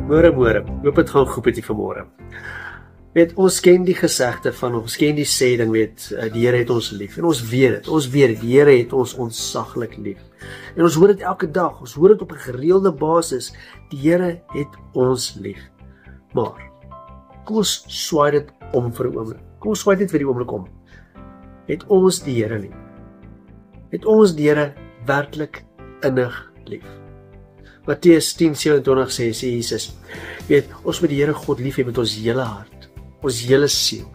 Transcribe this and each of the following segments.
Môre, hoop het gaan goed met die vanmôre. Weet, ons ken die gesegde van, ons ken die sêding, weet, die Here het ons lief. En ons weet dit, die Here het ons ontsaglik lief. En ons hoor dit elke dag, ons hoor dit op 'n gereelde basis, die Here het ons lief. Maar, kom ons swaai dit om vir 'n oomblik. Kom ons swaai dit vir die oomblik om. Het ons die Here lief? Het ons die Here werklik innig lief? Matteus 10:27 sê Jesus, weet, ons moet die Here God lief hê met ons hele hart, ons hele siel,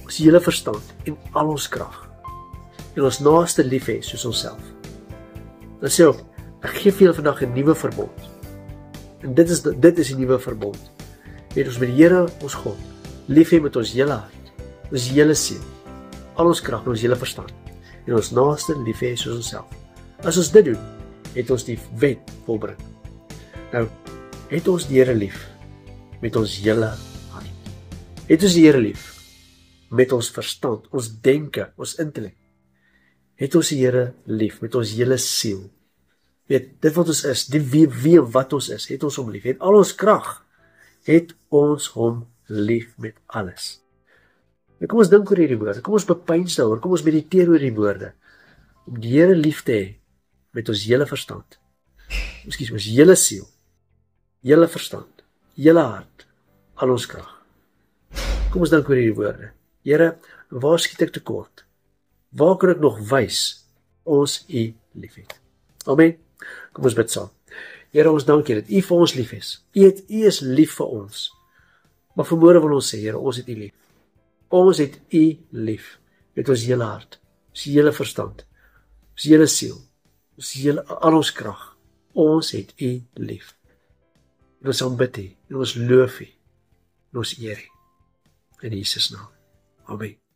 ons hele verstand en al ons krag. En ons naaste lief hê soos onsself. Dan sê ook, ek gee vir julle vandag 'n nuwe verbond. En dit is die nuwe verbond. Weet, ons moet die Here ons God lief hê met ons hele hart, ons hele siel, al ons krag en ons hele verstand. En ons naaste lief hê soos onsself. As ons dit doen, het ons die wet volbring. Nou, het ons die Here lief met ons hele hart? Het ons die Here lief met ons verstand, ons denke, ons intellek? Het ons die Here lief met ons hele siel? Weet, dit wat ons is, die wie wat ons is, het ons hom lief. Het al ons krag, het ons hom lief met alles. Nou, kom ons dink oor hierdie woorde, kom ons bepeins daaroor, kom ons mediteer oor die woorde, om die Here lief te hê met ons hele verstand, ons hele siel, hele verstand, hele hart, al ons krag. Kom ons dink oor hierdie woorde. Here, waar skiet ek tekort? Waar kan ek nog wys ons U liefhet? Amen. Kom ons bid saam. Here, ons dank U dat U vir ons lief is. U is lief vir ons. Maar vanmôre wil ons sê, Here, ons het U lief. Ons het U lief met ons hele hart, ons hele verstand, ons hele siel, al ons krag. Ons het U lief. En ons aanbid U, en ons loof U, en ons eer U. In Jesus naam. Amen.